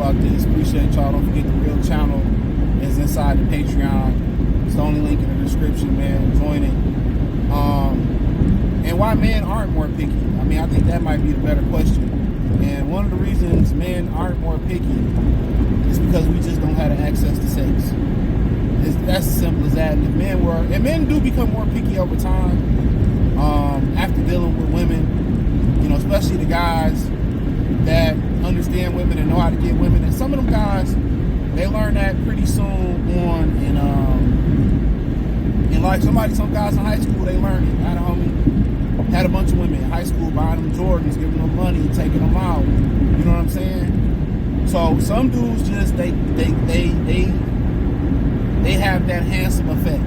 about this. Appreciate y'all. Don't forget the real channel is inside the Patreon. It's the only link in the description, man. Join it. And why men aren't more picky? I mean, I think that might be the better question. And one of the reasons men aren't more picky is because we just don't have the access to sex. That's as simple as that. And men do become more picky over time after dealing with women, you know, especially the guys that understand women and know how to get women. And some of them guys, they learn that pretty soon on in life. Some guys in high school, they learn it. I had a homie, had a bunch of women in high school buying them Jordans, giving them money, taking them out. You know what I'm saying? So some dudes just they have that handsome effect.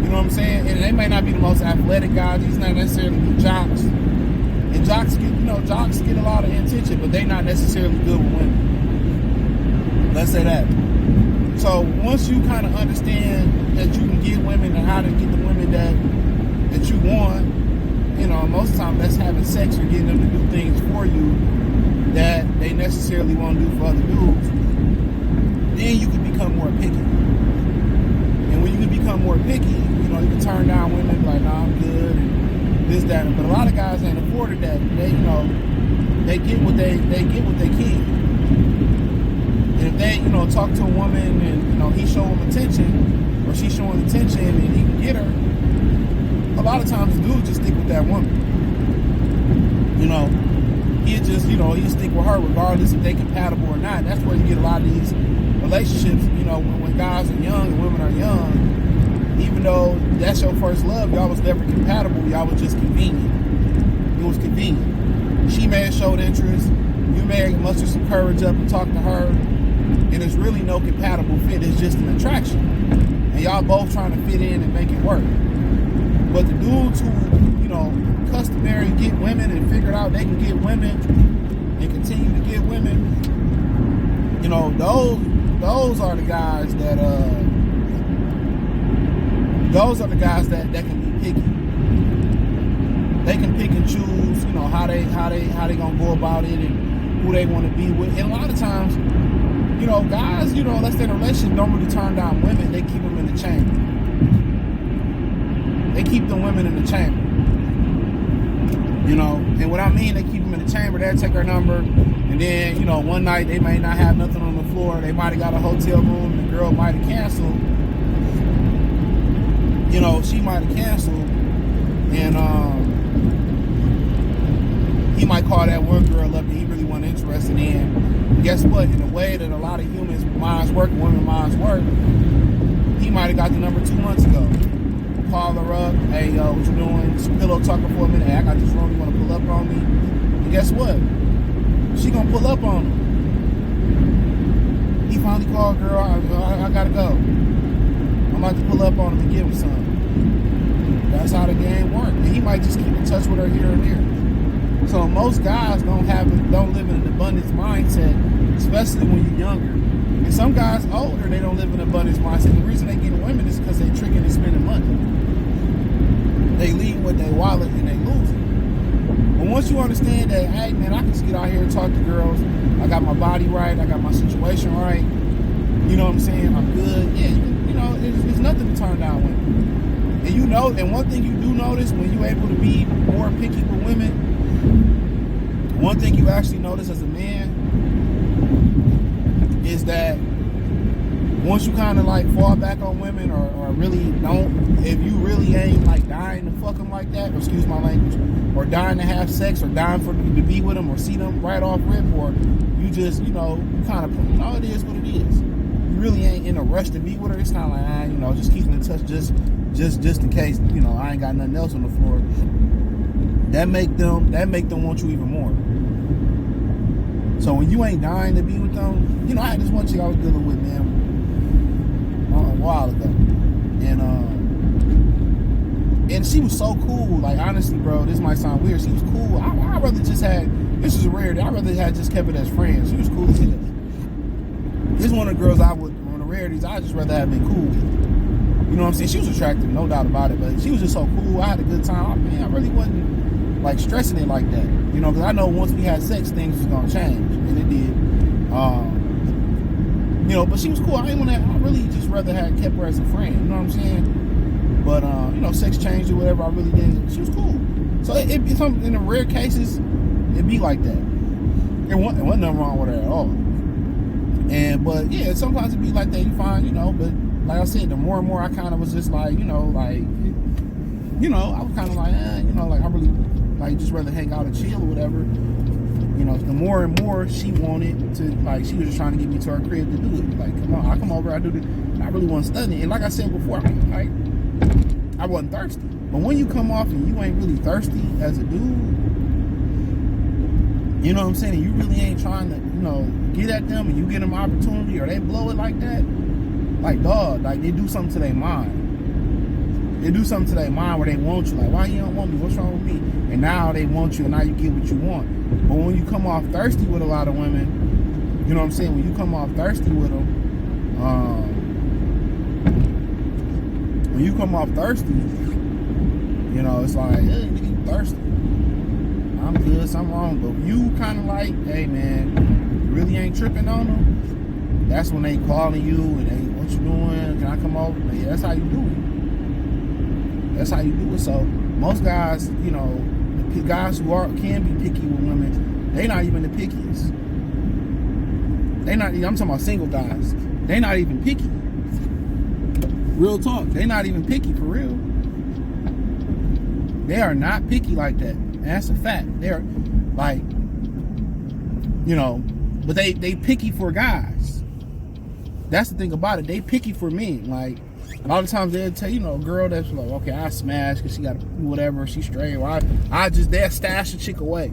You know what I'm saying? And they may not be the most athletic guys. These not necessarily be jocks. And jocks get a lot of attention, but they're not necessarily good with women. Let's say that. So once you kind of understand that you can get women and how to get the women that you want, you know, most of the time that's having sex or getting them to do things for you that they necessarily won't do for other dudes, then you can become more picky. And when you can become more picky, you know, you can turn down women like, nah, I'm good, and this, that, but a lot of guys ain't afforded that. They, you know, they get what they can. And if they, you know, talk to a woman and, you know, he show them attention or she showing attention and he can get her, a lot of times the dude just stick with that woman. You know, he'll just, you know, he'll stick with her regardless if they compatible or not. That's where you get a lot of these relationships, you know, when guys are young and women are young, even though that's your first love, y'all was never compatible, y'all was just convenient. It was convenient. She may have showed interest, you may have mustered some courage up and talked to her, and there's really no compatible fit, it's just an attraction. And y'all both trying to fit in and make it work. But the dudes who, you know, customary get women and figured out they can get women and continue to get women, you know, those are the guys that can be picky. They can pick and choose, you know, how they gonna go about it and who they want to be with. And a lot of times, you know, guys, you know, let's say in a relationship don't really turn down women, they keep them in the chamber. They keep the women in the chamber. You know, and what I mean, they keep them in the chamber, they'll take her number, and then, you know, one night they may not have nothing on the floor, they might have got a hotel room, the girl might have canceled, you know, she might have canceled, and he might call that one girl up that he really wasn't interested in. And guess what? In the way that a lot of humans' minds work, women's minds work, he might have got the number 2 months ago. Call her up, hey, yo, what you doing? Just pillow talking for a minute. Hey, I got this room, you want to pull up on me? And guess what? She gonna pull up on him. He finally called, girl, I gotta go. I'm about to pull up on him and give him some. That's how the game works. And he might just keep in touch with her here and there. So most guys don't live in an abundance mindset, especially when you're younger. And some guys older, they don't live in an abundance mindset. The reason they get women is because they tricking and spending money. They leave with their wallet and they lose it. But once you understand that, hey man, I can just get out here and talk to girls. I got my body right. I got my situation right. You know what I'm saying? I'm good. Yeah, you know, it's nothing to turn down women. And you know, and one thing you do notice when you're able to be more picky with women, one thing you actually notice as a man is that once you kind of like fall back on women or really don't, if you really ain't like dying to fuck them like that, or excuse my language, or dying to have sex, or dying for them to be with them, or see them right off rip, or you just, you know, kind of, you know, it is what it is. You really ain't in a rush to be with her. It's kind of like, you know, just keeping in touch just in case, you know, I ain't got nothing else on the floor. That make them want you even more. So when you ain't dying to be with them, you know, I had this one chick I was dealing with, man, a while ago, and she was so cool. Like, honestly, bro, this might sound weird. She was cool. I'd rather just had, this is a rarity, I'd rather had just kept it as friends. She was cool as hell. This is one of the girls I would, one of the rarities I just rather have been cool with. You know what I'm saying? She was attractive, no doubt about it, but she was just so cool. I had a good time. I really wasn't like stressing it like that, you know, because I know once we had sex, things was gonna change, and it did. know, but she was cool. I really just rather had kept her as a friend. You know what I'm saying? But you know, sex changed or whatever. I really didn't. She was cool. So it's in the rare cases, it'd be like that. There wasn't nothing wrong with her at all. But yeah, sometimes it'd be like that. You find, you know, but like I said, the more and more I kind of was just like, you know, like, you know, I was kind of like, you know, like I really like just rather hang out and chill or whatever. You know, the more and more she wanted to, like, she was just trying to get me to her crib to do it. Like, come on, I come over, I do this. I really wasn't studying. And like I said before, I wasn't thirsty. But when you come off and you ain't really thirsty as a dude, you know what I'm saying? And you really ain't trying to, you know, get at them and you get them an opportunity or they blow it like that. Like, dog, like they do something to their mind. They do something to their mind where they want you. Like, why you don't want me? What's wrong with me? And now they want you and now you get what you want. But when you come off thirsty with a lot of women, you know what I'm saying? When you come off thirsty with them, when you come off thirsty, you know, it's like, hey, nigga, you thirsty. I'm good, something wrong. But you kind of like, hey, man, you really ain't tripping on them. That's when they calling you and hey, what you doing? Can I come over? Yeah, that's how you do it. That's how you do it. So most guys, you know, the guys who can be picky with women, they not even the pickiest. I'm talking about single guys. They not even picky. Real talk. They not even picky for real. They are not picky like that. And that's a fact. They're like, you know, but they picky for guys. That's the thing about it. They picky for men. Like, a lot of times they'll tell, you know, a girl that's like, okay, I smash because she got whatever, she's straight, or they'll stash a chick away.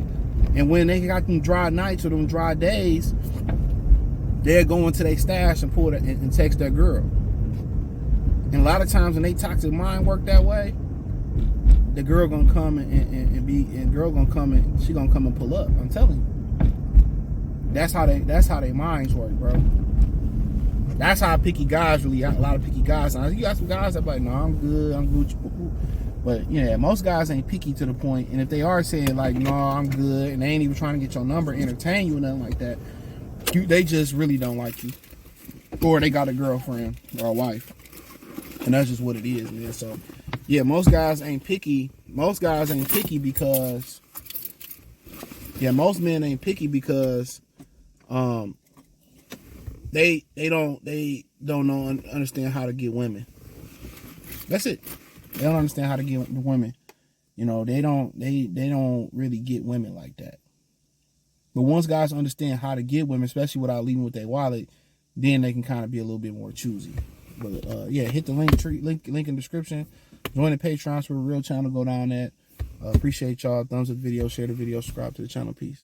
And when they got them dry nights or them dry days, they'll go into their stash and pull it and text that girl. And a lot of times when they toxic mind work that way, the girl gonna come and she gonna come and pull up. I'm telling you. That's how they minds work, bro. That's how picky guys really, a lot of picky guys. Now, you got some guys that be like, no, I'm good, I'm Gucci. But yeah, most guys ain't picky to the point. And if they are saying like, no, I'm good, and they ain't even trying to get your number, entertain you or nothing like that, they just really don't like you. Or they got a girlfriend or a wife. And that's just what it is, man. So yeah, most guys ain't picky. Most guys ain't picky because, yeah, most men ain't picky because they don't understand how to get women. That's it. They don't understand how to get women. You know, they don't really get women like that. But once guys understand how to get women, especially without leaving with their wallet, then they can kind of be a little bit more choosy. But yeah, hit the link in the description. Join the Patreon for a real channel. Go down that. Appreciate y'all. Thumbs up the video, share the video, subscribe to the channel. Peace.